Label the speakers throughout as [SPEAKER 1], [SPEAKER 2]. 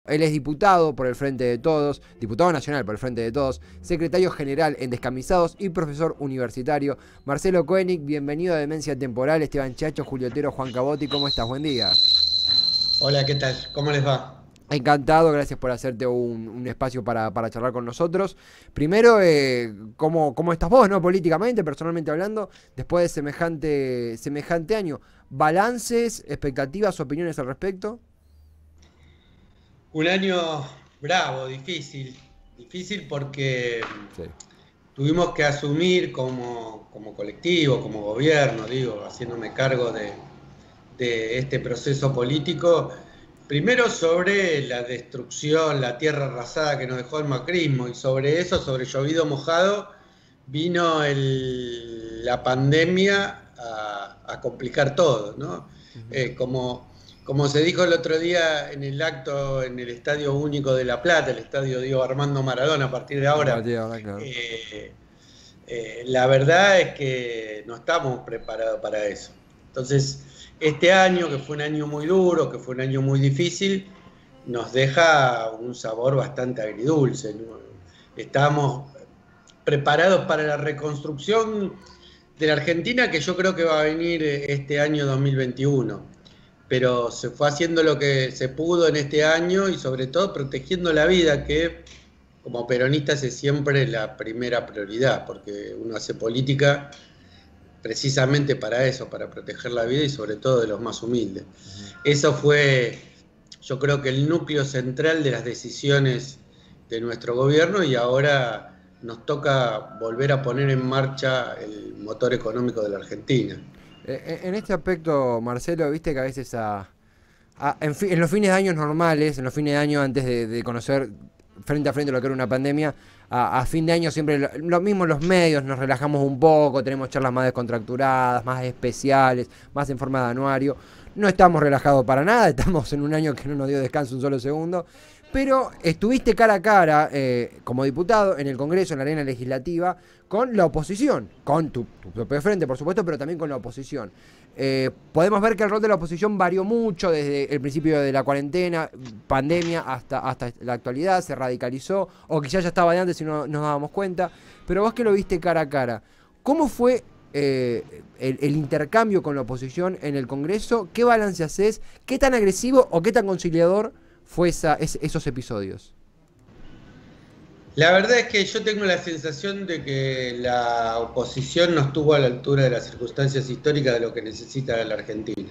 [SPEAKER 1] Él es diputado por el Frente de Todos, diputado nacional por el Frente de Todos, secretario general en Descamisados y profesor universitario. Marcelo Koenig, bienvenido a Demencia Temporal. Esteban Chacho, Julio Otero, Juan Cabotti, ¿cómo estás? Buen día.
[SPEAKER 2] Hola, ¿qué tal? ¿Cómo les va?
[SPEAKER 1] Encantado, gracias por hacerte un espacio para charlar con nosotros. Primero, ¿cómo estás vos, no? Políticamente, personalmente hablando, después de semejante año. ¿Balances, expectativas, opiniones al respecto?
[SPEAKER 2] Un año bravo, difícil porque
[SPEAKER 1] Sí.
[SPEAKER 2] tuvimos que asumir como colectivo, como gobierno, digo, haciéndome cargo de este proceso político, primero sobre la destrucción, la tierra arrasada que nos dejó el macrismo, y sobre eso, sobre llovido mojado, vino la pandemia a complicar todo, ¿no?
[SPEAKER 1] Ujú.
[SPEAKER 2] Como se dijo el otro día en el acto en el Estadio Único de La Plata, el Estadio Diego Armando Maradona, a partir de
[SPEAKER 1] A
[SPEAKER 2] ahora,
[SPEAKER 1] partir de ahora, claro.
[SPEAKER 2] eh, la verdad es que no estamos preparados para eso. Entonces, este año, que fue un año muy duro, que fue un año muy difícil, nos deja un sabor bastante agridulce, ¿no? Estamos preparados para la reconstrucción de la Argentina, que yo creo que va a venir este año 2021. Pero se fue haciendo lo que se pudo en este año y sobre todo protegiendo la vida, que como peronistas es siempre la primera prioridad, porque uno hace política precisamente para eso, para proteger la vida y sobre todo de los más humildes.
[SPEAKER 1] Ujú.
[SPEAKER 2] Eso fue, yo creo que el núcleo central de las decisiones de nuestro gobierno, y ahora nos toca volver a poner en marcha el motor económico de la Argentina.
[SPEAKER 1] En este aspecto, Marcelo, viste que a veces en los fines de año normales, en los fines de año antes de conocer frente a frente lo que era una pandemia, a fin de año siempre lo mismo los medios, nos relajamos un poco, tenemos charlas más descontracturadas, más especiales, más en forma de anuario. No estamos relajados para nada, estamos en un año que no nos dio descanso un solo segundo. Pero estuviste cara a cara como diputado en el Congreso, en la arena legislativa, con la oposición, con tu propio frente, por supuesto, pero también con la oposición. Podemos ver que el rol de la oposición varió mucho desde el principio de la cuarentena, pandemia, hasta la actualidad, se radicalizó, o quizás ya estaba de antes y no nos dábamos cuenta. Pero vos que lo viste cara a cara, ¿cómo fue el intercambio con la oposición en el Congreso? ¿Qué balance haces? ¿Qué tan agresivo o qué tan conciliador fue esos episodios?
[SPEAKER 2] La verdad es que yo tengo la sensación de que la oposición no estuvo a la altura de las circunstancias históricas de lo que necesita la Argentina.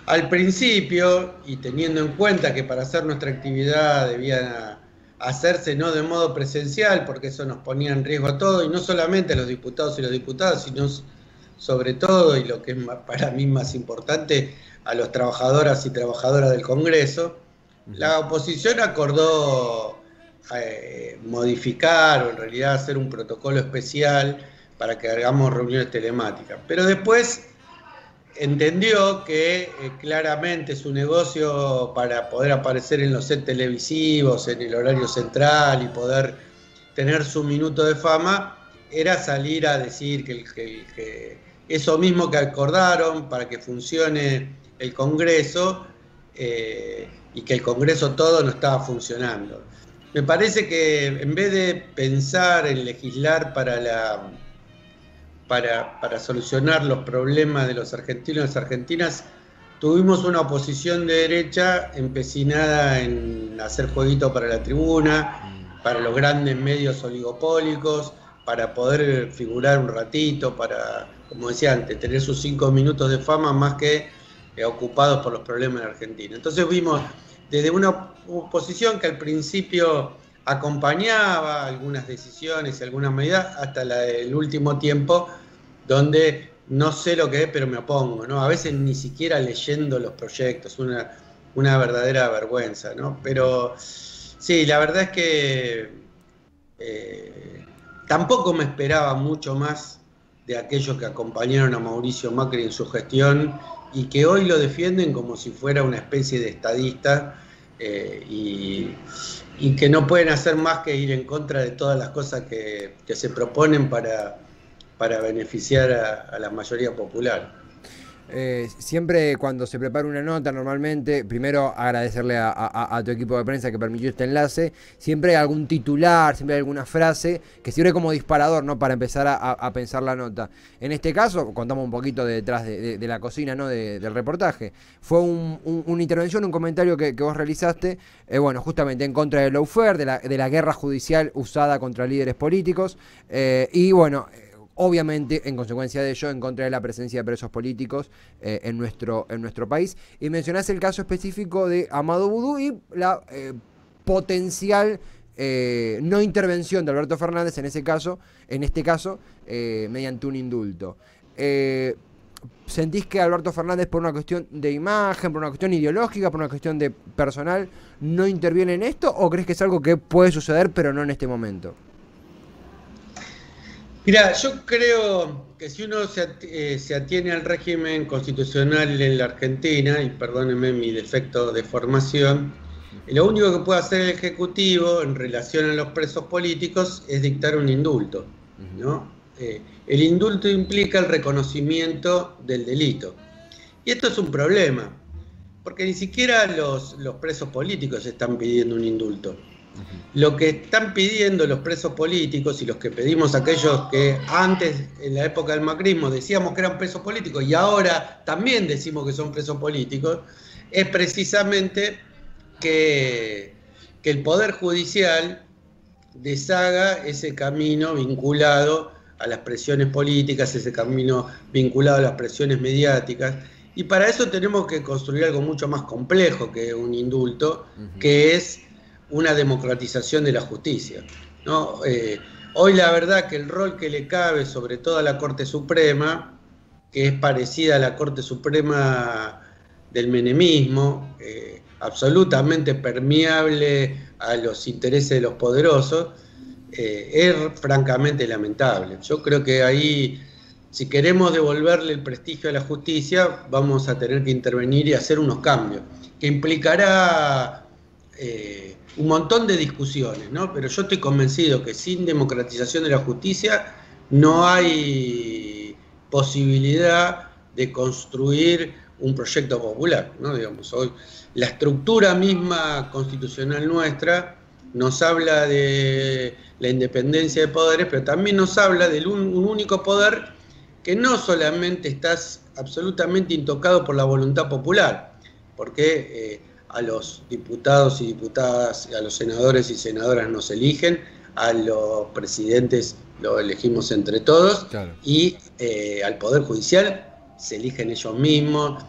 [SPEAKER 2] Al principio, y teniendo en cuenta que para hacer nuestra actividad debía hacerse no de modo presencial, porque eso nos ponía en riesgo a todos, y no solamente a los diputados y las diputadas, sino sobre todo, y lo que es para mí más importante, a los trabajadoras y trabajadoras del Congreso,
[SPEAKER 1] Ujú.
[SPEAKER 2] la oposición acordó modificar o en realidad hacer un protocolo especial para que hagamos reuniones telemáticas. Pero después entendió que claramente su negocio para poder aparecer en los sets televisivos, en el horario central y poder tener su minuto de fama, era salir a decir que eso mismo que acordaron para que funcione el Congreso, y que el Congreso todo no estaba funcionando. Me parece que en vez de pensar en legislar para solucionar los problemas de los argentinos y las argentinas, tuvimos una oposición de derecha empecinada en hacer jueguito para la tribuna,
[SPEAKER 1] Mm.
[SPEAKER 2] para los grandes medios oligopólicos, para poder figurar un ratito, para, como decía antes, tener sus 5 minutos de fama más que ocupados por los problemas de Argentina. Entonces vimos desde una oposición que al principio acompañaba algunas decisiones y algunas medidas, hasta la del último tiempo, donde no sé lo que es, pero me opongo, ¿no? A veces ni siquiera leyendo los proyectos, una verdadera vergüenza, ¿no? Pero sí, la verdad es que eh, tampoco me esperaba mucho más de aquellos que acompañaron a Mauricio Macri en su gestión y que hoy lo defienden como si fuera una especie de estadista, eh, y, y que no pueden hacer más que ir en contra de todas las cosas que se proponen para beneficiar a la mayoría popular.
[SPEAKER 1] Siempre cuando se prepara una nota, normalmente, primero agradecerle a tu equipo de prensa que permitió este enlace. Siempre hay algún titular, siempre hay alguna frase que sirve como disparador, ¿no? Para empezar a pensar la nota. En este caso, contamos un poquito detrás de la cocina, ¿no? Del reportaje. Fue una intervención, un comentario que vos realizaste, bueno, justamente en contra del lawfare, de la guerra judicial usada contra líderes políticos. Y bueno, obviamente, en consecuencia de ello, en contra de la presencia de presos políticos en nuestro país. Y mencionás el caso específico de Amadou Boudou y la potencial no intervención de Alberto Fernández en este caso, mediante un indulto. ¿Sentís que Alberto Fernández, por una cuestión de imagen, por una cuestión ideológica, por una cuestión de personal, no interviene en esto? ¿O crees que es algo que puede suceder, pero no en este momento?
[SPEAKER 2] Mira, yo creo que si uno se atiene al régimen constitucional en la Argentina, y perdónenme mi defecto de formación, lo único que puede hacer el Ejecutivo en relación a los presos políticos es dictar un indulto, ¿no? El indulto implica el reconocimiento del delito. Y esto es un problema, porque ni siquiera los presos políticos están pidiendo un indulto. Lo que están pidiendo los presos políticos y los que pedimos aquellos que antes, en la época del macrismo, decíamos que eran presos políticos y ahora también decimos que son presos políticos, es precisamente que el Poder Judicial deshaga ese camino vinculado a las presiones políticas, ese camino vinculado a las presiones mediáticas. Y para eso tenemos que construir algo mucho más complejo que un indulto, que es una democratización de la justicia, ¿no? Hoy la verdad que el rol que le cabe sobre todo a la Corte Suprema, que es parecida a la Corte Suprema del menemismo, absolutamente permeable a los intereses de los poderosos, es francamente lamentable. Yo creo que ahí, si queremos devolverle el prestigio a la justicia, vamos a tener que intervenir y hacer unos cambios, que implicará un montón de discusiones, ¿no? Pero yo estoy convencido que sin democratización de la justicia no hay posibilidad de construir un proyecto popular, ¿no? Digamos, hoy la estructura misma constitucional nuestra nos habla de la independencia de poderes, pero también nos habla de un único poder que no solamente está absolutamente intocado por la voluntad popular, porque a los diputados y diputadas, a los senadores y senadoras nos eligen, a los presidentes lo elegimos entre todos, claro. Y al Poder Judicial se eligen ellos mismos,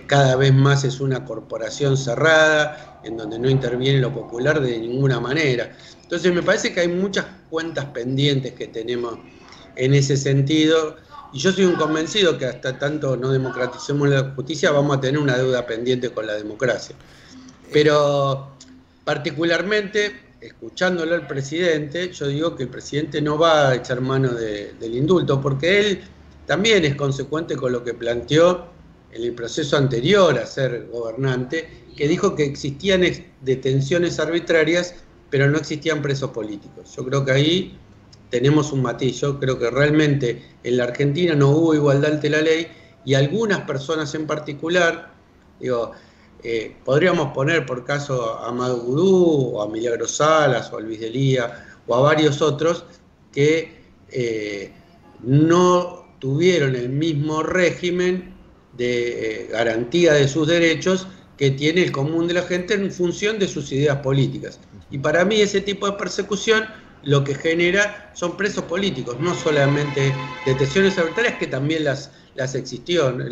[SPEAKER 2] cada vez más es una corporación cerrada, en donde no interviene lo popular de ninguna manera. Entonces me parece que hay muchas cuentas pendientes que tenemos en ese sentido, y yo soy un convencido que hasta tanto no democraticemos la justicia vamos a tener una deuda pendiente con la democracia. Pero particularmente, escuchándolo al presidente, yo digo que el presidente no va a echar mano del indulto, porque él también es consecuente con lo que planteó en el proceso anterior a ser gobernante, que dijo que existían detenciones arbitrarias, pero no existían presos políticos. Yo creo que ahí tenemos un matiz. Yo creo que realmente en la Argentina no hubo igualdad ante la ley, y algunas personas en particular, digo, podríamos poner por caso a Amadou Boudou, o a Milagro Salas, o a Luis Delía, o a varios otros que no tuvieron el mismo régimen de garantía de sus derechos que tiene el común de la gente en función de sus ideas políticas. Y para mí ese tipo de persecución lo que genera son presos políticos, no solamente detenciones arbitrarias, que también las existieron,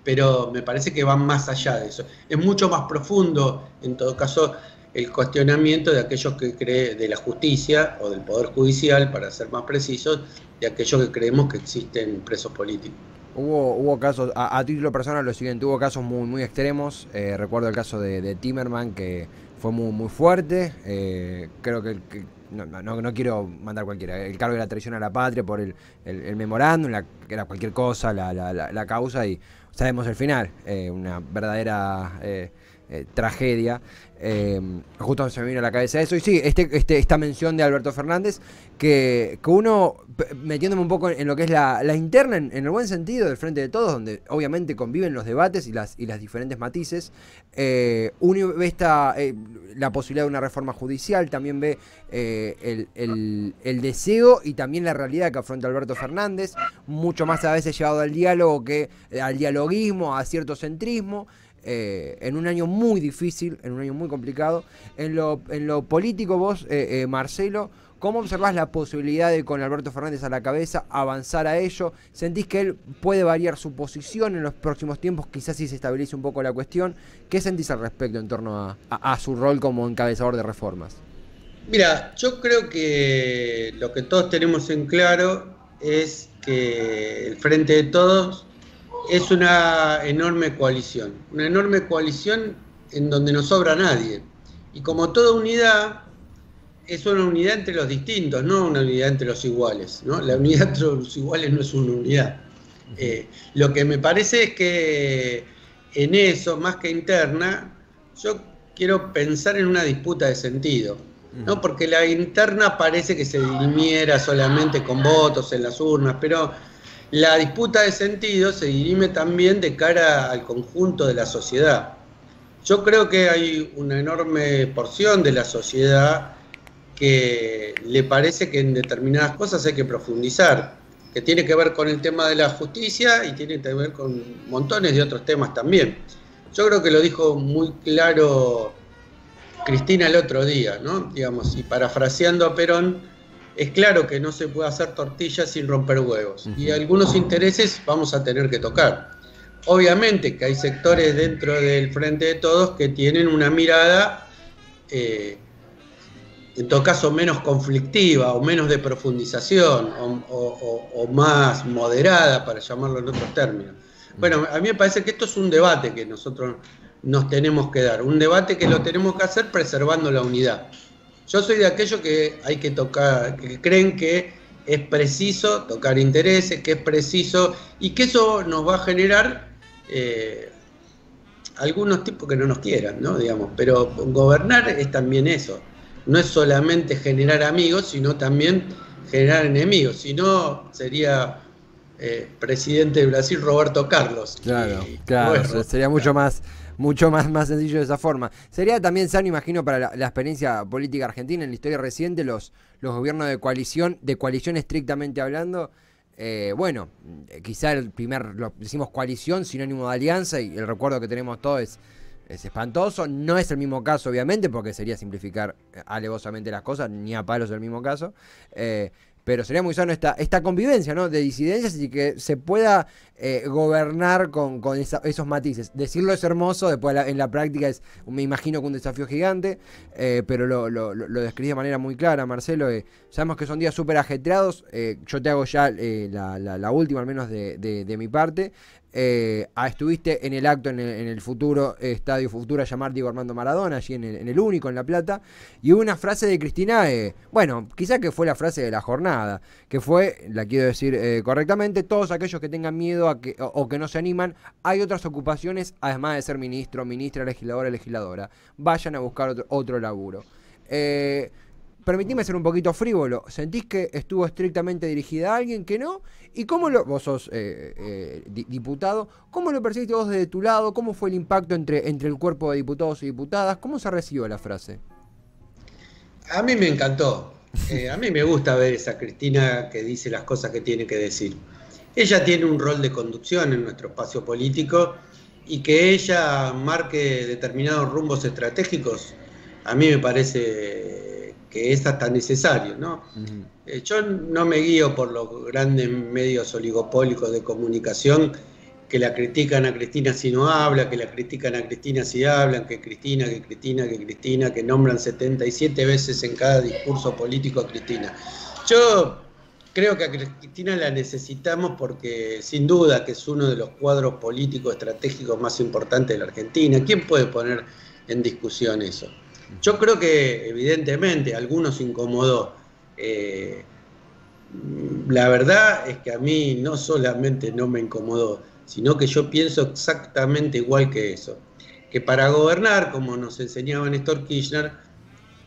[SPEAKER 2] pero me parece que van más allá de eso. Es mucho más profundo, en todo caso, el cuestionamiento de aquellos que creen de la justicia o del Poder Judicial, para ser más precisos, de aquellos que creemos que existen presos políticos.
[SPEAKER 1] Hubo casos, a título personal lo siguiente, hubo casos muy, muy extremos. Recuerdo el caso de Timerman, que fue muy, muy fuerte. Creo que no quiero mandar cualquiera. El cargo de la traición a la patria por el memorándum, que era cualquier cosa, la causa, y sabemos el final. Una verdadera tragedia. Justo se me vino a la cabeza eso. Y sí, esta mención de Alberto Fernández, que uno, metiéndome un poco en lo que es la interna, en el buen sentido, del Frente de Todos, donde obviamente conviven los debates y las diferentes matices, uno ve la posibilidad de una reforma judicial, también ve el deseo y también la realidad que afronta Alberto Fernández, mucho más a veces llevado al diálogo que al dialoguismo, a cierto centrismo. En un año muy difícil, en un año muy complicado. En lo político vos, Marcelo, ¿cómo observás la posibilidad de, con Alberto Fernández a la cabeza, avanzar a ello? ¿Sentís que él puede variar su posición en los próximos tiempos? Quizás si se estabilice un poco la cuestión. ¿Qué sentís al respecto en torno a su rol como encabezador de reformas?
[SPEAKER 2] Mira, yo creo que lo que todos tenemos en claro es que el Frente de Todos es una enorme coalición en donde no sobra nadie. Y como toda unidad, es una unidad entre los distintos, no una unidad entre los iguales, ¿no? La unidad entre los iguales no es una unidad. Lo que me parece es que en eso, más que interna, yo quiero pensar en una disputa de sentido, ¿no? Porque la interna parece que se dirimiera solamente con votos en las urnas, pero la disputa de sentido se dirime también de cara al conjunto de la sociedad. Yo creo que hay una enorme porción de la sociedad que le parece que en determinadas cosas hay que profundizar, que tiene que ver con el tema de la justicia y tiene que ver con montones de otros temas también. Yo creo que lo dijo muy claro Cristina el otro día, ¿no? Digamos, y parafraseando a Perón, es claro que no se puede hacer tortillas sin romper huevos. Y algunos intereses vamos a tener que tocar. Obviamente que hay sectores dentro del Frente de Todos que tienen una mirada, en todo caso, menos conflictiva o menos de profundización o más moderada, para llamarlo en otros términos. Bueno, a mí me parece que esto es un debate que nosotros nos tenemos que dar. Un debate que lo tenemos que hacer preservando la unidad. Yo soy de aquellos que hay que tocar, que creen que es preciso tocar intereses, que es preciso, y que eso nos va a generar algunos tipos que no nos quieran, ¿no? Digamos, pero gobernar es también eso. No es solamente generar amigos, sino también generar enemigos. Si no, sería presidente de Brasil Roberto Carlos.
[SPEAKER 1] Claro,
[SPEAKER 2] y,
[SPEAKER 1] claro,
[SPEAKER 2] bueno,
[SPEAKER 1] sería mucho más sencillo de esa forma. Sería también sano, imagino, para la experiencia política argentina en la historia reciente, los gobiernos de coalición estrictamente hablando. Bueno, quizá decimos coalición, sinónimo de alianza, y el recuerdo que tenemos todos es espantoso. No es el mismo caso, obviamente, porque sería simplificar alevosamente las cosas, ni a palos el mismo caso. Pero sería muy sano esta convivencia, ¿no? De disidencias, y que se pueda gobernar con esos matices. Decirlo es hermoso, después en la práctica me imagino que un desafío gigante, pero lo describí de manera muy clara, Marcelo. Sabemos que son días súper ajetreados. Yo te hago ya la última, al menos de mi parte. Estuviste en el acto en el futuro Estadio Futura llamar Diego Armando Maradona, allí en el Único, en La Plata, y hubo una frase de Cristina, bueno, quizá que fue la frase de la jornada, que fue, la quiero decir correctamente: todos aquellos que tengan miedo o que no se animan, hay otras ocupaciones además de ser ministro, ministra, legisladora, legisladora, vayan a buscar otro laburo. Permitime ser un poquito frívolo. ¿Sentís que estuvo estrictamente dirigida a alguien que no? ¿Y cómo vos sos diputado, cómo lo percibiste vos desde tu lado? ¿Cómo fue el impacto entre el cuerpo de diputados y diputadas? ¿Cómo se recibió la frase?
[SPEAKER 2] A mí me encantó. A mí me gusta ver esa Cristina que dice las cosas que tiene que decir. Ella tiene un rol de conducción en nuestro espacio político, y que ella marque determinados rumbos estratégicos, a mí me parece que es hasta necesario, ¿no? Yo no me guío por los grandes medios oligopólicos de comunicación que la critican a Cristina si no habla, que la critican a Cristina si hablan, que Cristina, que nombran 77 veces en cada discurso político a Cristina. Yo creo que a Cristina la necesitamos porque sin duda que es uno de los cuadros políticos estratégicos más importantes de la Argentina. ¿Quién puede poner en discusión eso? Yo creo que evidentemente a algunos incomodó. La verdad es que a mí no solamente no me incomodó, sino que yo pienso exactamente igual que eso. que para gobernar, como nos enseñaba Néstor Kirchner,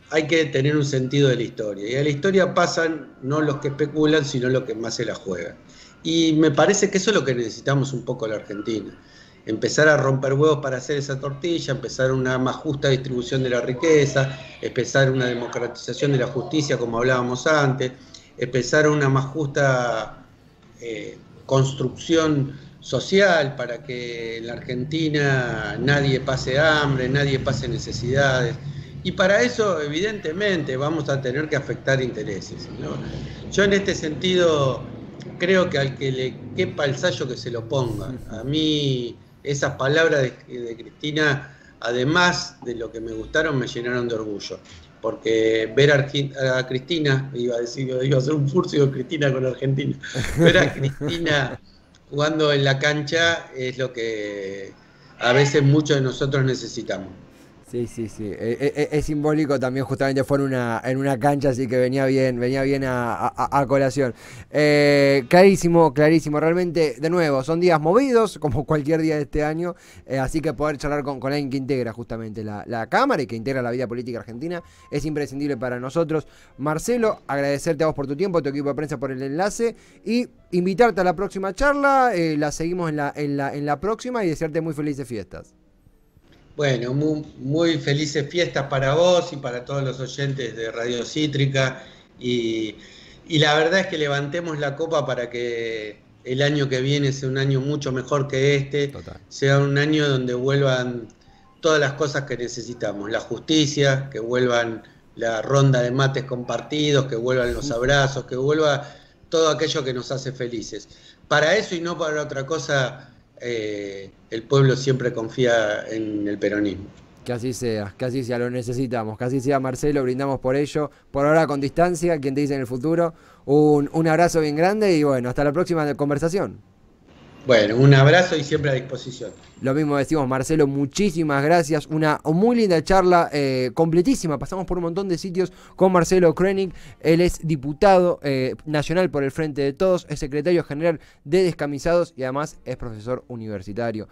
[SPEAKER 2] hay que tener un sentido de la historia. Y a la historia pasan no los que especulan, sino los que más se la juegan. Y me parece que eso es lo que necesitamos un poco en la Argentina. Empezar a romper huevos para hacer esa tortilla, empezar una más justa distribución de la riqueza, empezar una democratización de la justicia, como hablábamos antes, empezar una más justa construcción social para que en la Argentina nadie pase hambre, nadie pase necesidades. Y para eso, evidentemente, vamos a tener que afectar intereses, ¿no? Yo en este sentido creo que al que le quepa el sayo que se lo ponga. A mí esas palabras de Cristina, además de lo que me gustaron, me llenaron de orgullo. Porque ver a Cristina, iba a hacer un furcio de Cristina con Argentina, ver a Cristina jugando en la cancha es lo que a veces muchos de nosotros necesitamos.
[SPEAKER 1] Sí, sí, sí. Es simbólico también, justamente fue en una cancha, así que venía bien a colación. Clarísimo, clarísimo. Realmente, de nuevo, son días movidos, como cualquier día de este año, así que poder charlar con alguien que integra justamente la Cámara y que integra la vida política argentina es imprescindible para nosotros. Marcelo, agradecerte a vos por tu tiempo, a tu equipo de prensa por el enlace y invitarte a la próxima charla. La seguimos en la próxima y desearte muy felices fiestas.
[SPEAKER 2] Bueno, muy felices fiestas para vos y para todos los oyentes de Radio Cítrica. Y la verdad es que levantemos la copa para que el año que viene sea un año mucho mejor que este,
[SPEAKER 1] Total.
[SPEAKER 2] sea un año donde vuelvan todas las cosas que necesitamos, la justicia, que vuelvan la ronda de mates compartidos, que vuelvan los abrazos, que vuelva todo aquello que nos hace felices. Para eso y no para otra cosa, el pueblo siempre confía en el peronismo.
[SPEAKER 1] Que así sea, lo necesitamos, que así sea, Marcelo, brindamos por ello, por ahora con distancia, quien te dice en el futuro, un abrazo bien grande y bueno, hasta la próxima conversación.
[SPEAKER 2] Bueno, un abrazo y siempre a disposición.
[SPEAKER 1] Lo mismo decimos, Marcelo, muchísimas gracias, una muy linda charla, completísima, pasamos por un montón de sitios con Marcelo Koenig, él es diputado nacional por el Frente de Todos, es secretario general de Descamisados y además es profesor universitario.